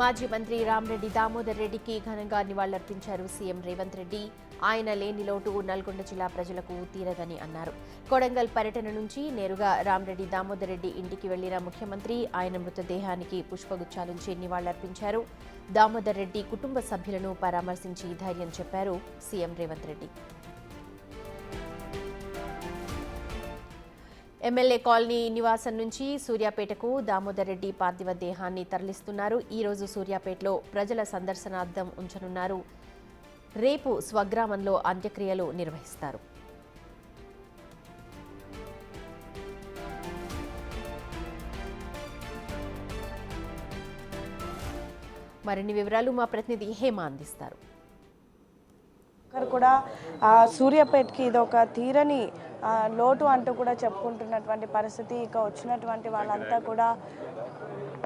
మాజీ మంత్రి రామరెడ్డి దామోదర్ రెడ్డికి ఘనంగా నివాళులర్పించారు సీఎం రేవంత్ రెడ్డి. ఆయన లేని లోటు నల్గొండ జిల్లా ప్రజలకు తీరదని అన్నారు. కొడంగల్ పర్యటన నుంచి నేరుగా రామరెడ్డి దామోదర్ రెడ్డి ఇంటికి వెళ్లిన ముఖ్యమంత్రి ఆయన మృతదేహానికి పుష్పగుచ్చాలుంచి నివాళులర్పించారు. దామోదర్ రెడ్డి కుటుంబ సభ్యులను పరామర్శించి ధైర్యం చెప్పారు CM Revanth Reddy. MLA colony నివాసం నుంచి సూర్యాపేటకు దామోదర్ రెడ్డి పార్థివ దేహాన్ని తరలిస్తున్నారు. ఈ రోజు సూర్యాపేటలో ప్రజల సందర్శనార్థం ఉంచనున్నారు. రేపు స్వగ్రామంలో అంత్యక్రియలు నిర్వహిస్తారు. మరిన్ని వివరాలు మా ప్రతినిధి హేమ అందిస్తారు. కూడా సూర్యాపేటకి ఇది ఒక తీరని లోటు అంటూ కూడా చెప్పుకుంటున్నటువంటి పరిస్థితి. ఇక వచ్చినటువంటి వాళ్ళంతా కూడా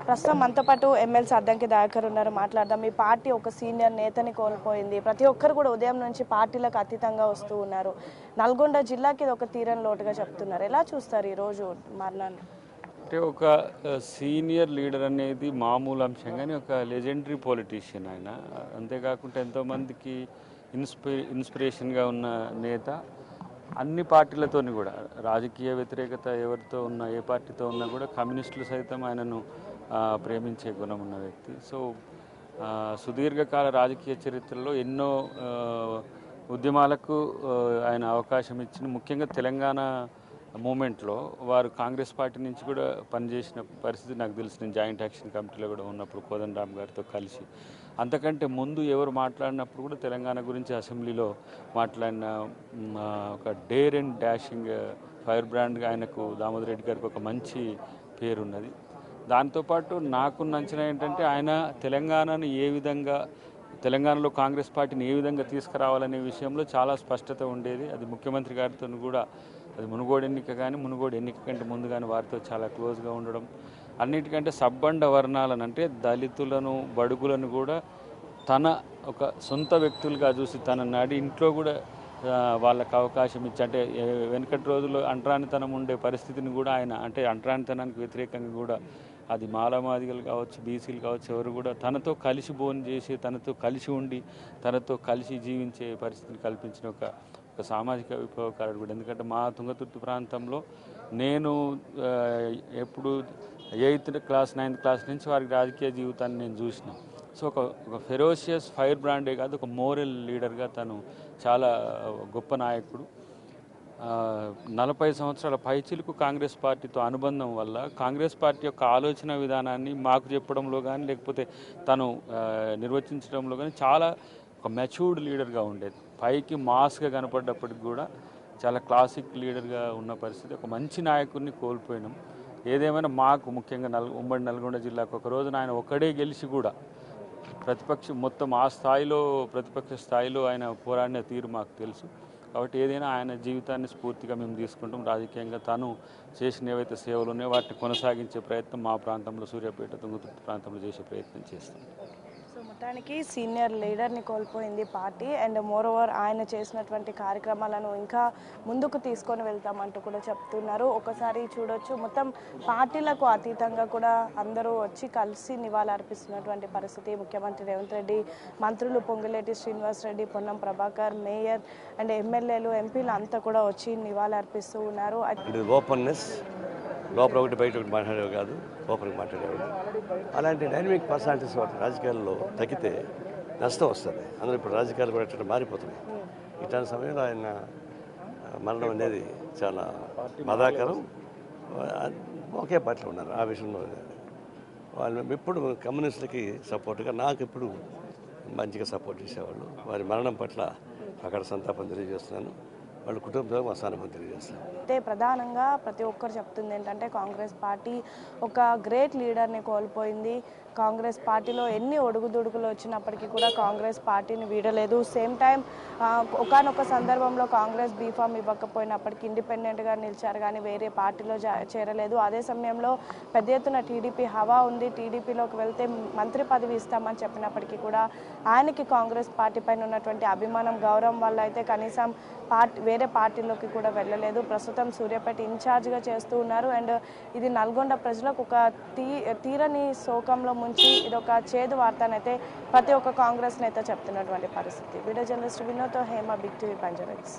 ప్రస్తుతం మనతో పాటు ఎమ్మెల్సీ అద్దంకి దయాకర్ ఉన్నారు. మాట్లాడదాం. మీ పార్టీ ఒక సీనియర్ నేతని కోల్పోయింది. ప్రతి ఒక్కరు కూడా ఉదయం నుంచి పార్టీలకు అతీతంగా వస్తూ ఉన్నారు. నల్గొండ జిల్లాకి ఇది ఒక తీరని లోటుగా చెప్తున్నారు. ఎలా చూస్తారు ఈరోజు మరణాన్ని? అంటే ఒక సీనియర్ లీడర్ అనేది మామూలు అంశం, కానీ ఒక లెజెండరీ పొలిటీషియన్ ఆయన. అంతేకాకుండా ఎంతోమందికి ఇన్స్పిరేషన్గా ఉన్న నేత. అన్ని పార్టీలతో కూడా రాజకీయ వ్యతిరేకత ఎవరితో ఉన్నా, ఏ పార్టీతో ఉన్నా కూడా కమ్యూనిస్టులు సైతం ఆయనను ప్రేమించే గుణం ఉన్న వ్యక్తి. సో సుదీర్ఘకాల రాజకీయ చరిత్రలో ఎన్నో ఉద్యమాలకు ఆయన అవకాశం ఇచ్చిన, ముఖ్యంగా తెలంగాణ మూమెంట్లో వారు కాంగ్రెస్ పార్టీ నుంచి కూడా పనిచేసిన పరిస్థితి నాకు తెలిసి. నేను జాయింట్ యాక్షన్ కమిటీలో కూడా ఉన్నప్పుడు కోదండరామ్ గారితో కలిసి, అంతకంటే ముందు ఎవరు మాట్లాడినప్పుడు కూడా తెలంగాణ గురించి అసెంబ్లీలో మాట్లాడిన ఒక డేర్ అండ్ డాషింగ్ ఫైర్ బ్రాండ్గా ఆయనకు దామోదర్ రెడ్డి గారికి ఒక మంచి పేరున్నది. దాంతోపాటు నాకున్న అంచనా ఏంటంటే ఆయన తెలంగాణను ఏ విధంగా, తెలంగాణలో కాంగ్రెస్ పార్టీని ఏ విధంగా తీసుకురావాలనే విషయంలో చాలా స్పష్టత ఉండేది. అది ముఖ్యమంత్రి గారితో కూడా, అది మునుగోడు ఎన్నిక కానీ, మునుగోడు ఎన్నిక కంటే ముందు కానీ వారితో చాలా క్లోజ్గా ఉండడం, అన్నిటికంటే సబ్బండ వర్ణాలను అంటే దళితులను, బడుగులను కూడా తన ఒక సొంత వ్యక్తులుగా చూసి తన నాడి ఇంట్లో కూడా వాళ్ళకు అవకాశం ఇచ్చి, అంటే వెనుకటి రోజుల్లో అంటరానితనం ఉండే పరిస్థితిని కూడా ఆయన, అంటే అంటరానితనానికి వ్యతిరేకంగా కూడా అది మాలమాదిగలు కావచ్చు, బీసీలు కావచ్చు, ఎవరు కూడా తనతో కలిసి భోజనం చేసి, తనతో కలిసి ఉండి, తనతో కలిసి జీవించే పరిస్థితిని కల్పించిన ఒక సామాజిక విప్లవకారుడు కూడా. ఎందుకంటే మా తుంగతుర్తి ప్రాంతంలో నేను ఎప్పుడు 8th క్లాస్ 9th క్లాస్ నుంచి వారికి రాజకీయ జీవితాన్ని నేను చూసిన. సో ఒక ఫెరోషియస్ ఫైర్ బ్రాండే కాదు, ఒక మోరల్ లీడర్గా తను చాలా గొప్ప నాయకుడు. 40 సంవత్సరాల పైచిలకు కాంగ్రెస్ పార్టీతో అనుబంధం వల్ల కాంగ్రెస్ పార్టీ యొక్క ఆలోచన విధానాన్ని మాకు చెప్పడంలో కానీ, లేకపోతే తను నిర్వచించడంలో కానీ చాలా ఒక మెచ్యూర్డ్ లీడర్గా ఉండేది. పైకి మాస్గా కనపడ్డప్పటికి కూడా చాలా క్లాసిక్ లీడర్గా ఉన్న పరిస్థితి. ఒక మంచి నాయకుడిని కోల్పోయినాం. ఏదేమైనా మాకు ముఖ్యంగా ఉమ్మడి నల్గొండ జిల్లాకు ఒక రోజున ఆయన ఒక్కడే గెలిచి కూడా ప్రతిపక్షం మొత్తం ఆ స్థాయిలో, ప్రతిపక్ష స్థాయిలో ఆయన పోరాడిన తీరు మాకు తెలుసు. కాబట్టి ఏదైనా ఆయన జీవితాన్ని స్ఫూర్తిగా మేము తీసుకుంటాం. రాజకీయంగా తను చేసిన ఏవైతే సేవలు ఉన్నాయో వాటిని కొనసాగించే ప్రయత్నం మా ప్రాంతంలో, సూర్యాపేట తుంగతుర్తి ప్రాంతంలో చేసే ప్రయత్నం చేస్తాం. సో మొత్తానికి సీనియర్ లీడర్ని కోల్పోయింది పార్టీ. అండ్ మోర్ ఓవర్ ఆయన చేసినటువంటి కార్యక్రమాలను ఇంకా ముందుకు తీసుకొని వెళ్తామంటూ కూడా చెప్తున్నారు. ఒకసారి చూడొచ్చు, మొత్తం పార్టీలకు అతీతంగా కూడా అందరూ వచ్చి కలిసి నివాళులు అర్పిస్తున్నటువంటి పరిస్థితి. ముఖ్యమంత్రి రేవంత్ రెడ్డి, మంత్రులు పొంగులేటి శ్రీనివాస్ రెడ్డి, పొన్నం ప్రభాకర్, మేయర్ అండ్ ఎమ్మెల్యేలు, ఎంపీలు అంతా కూడా వచ్చి నివాళులు అర్పిస్తూ ఉన్నారు. ఓపెన్నెస్, లోపల ఒకటి బయట ఒకటి మాట్లాడేవి కాదు, లోపలికి మాట్లాడేవాడు. అలాంటి డైనమిక్ పర్సనాలిటీస్ రాజకీయాల్లో తగ్గితే నష్టం వస్తుంది. అందులో ఇప్పుడు రాజకీయాలు కూడా ఇట్లా మారిపోతున్నాయి. ఇట్లాంటి సమయంలో ఆయన మరణం అనేది చాలా బాధాకరం. ఒకే పార్టీలో ఉన్నారు ఆ విషయంలో. వాళ్ళు ఎప్పుడు కమ్యూనిస్టులకి సపోర్ట్గా, నాకు ఎప్పుడు మంచిగా సపోర్ట్ చేసేవాళ్ళు. వారి మరణం పట్ల అక్కడ సంతాపం తెలియజేస్తున్నాను. వాళ్ళ కుటుంబంతో మా సానుభూతి తెలియజేస్తాను. అయితే ప్రధానంగా ప్రతి ఒక్కరు చెప్తుంది ఏంటంటే కాంగ్రెస్ పార్టీ ఒక గ్రేట్ లీడర్ని కోల్పోయింది. కాంగ్రెస్ పార్టీలో ఎన్ని ఒడుగుదొడుగులు వచ్చినప్పటికీ కూడా కాంగ్రెస్ పార్టీని వీడలేదు. సేమ్ టైం ఒకానొక సందర్భంలో కాంగ్రెస్ బీఫామ్ ఇవ్వకపోయినప్పటికీ ఇండిపెండెంట్గా నిలిచారు, కానీ వేరే పార్టీలో చేరలేదు. అదే సమయంలో పెద్ద ఎత్తున టీడీపీ హవా ఉంది, టీడీపీలోకి వెళ్తే మంత్రి పదవి ఇస్తామని చెప్పినప్పటికీ కూడా ఆయనకి కాంగ్రెస్ పార్టీ పైన ఉన్నటువంటి అభిమానం, గౌరవం వల్ల అయితే కనీసం వేరే పార్టీలోకి కూడా వెళ్ళలేదు. ప్రస్తుతం సూర్యాపేట ఇన్ఛార్జ్గా చేస్తూ ఉన్నారు. అండ్ ఇది నల్గొండ ప్రజలకు ఒక తీరని శోకంలో ముంచి ఇదొక చేదు వార్తనైతే ప్రతి ఒక్క కాంగ్రెస్ నేత చెప్తున్నటువంటి పరిస్థితి. వీడియో జర్నలిస్ట్ వినోద్తో Hema, Big TV, Banjara hills.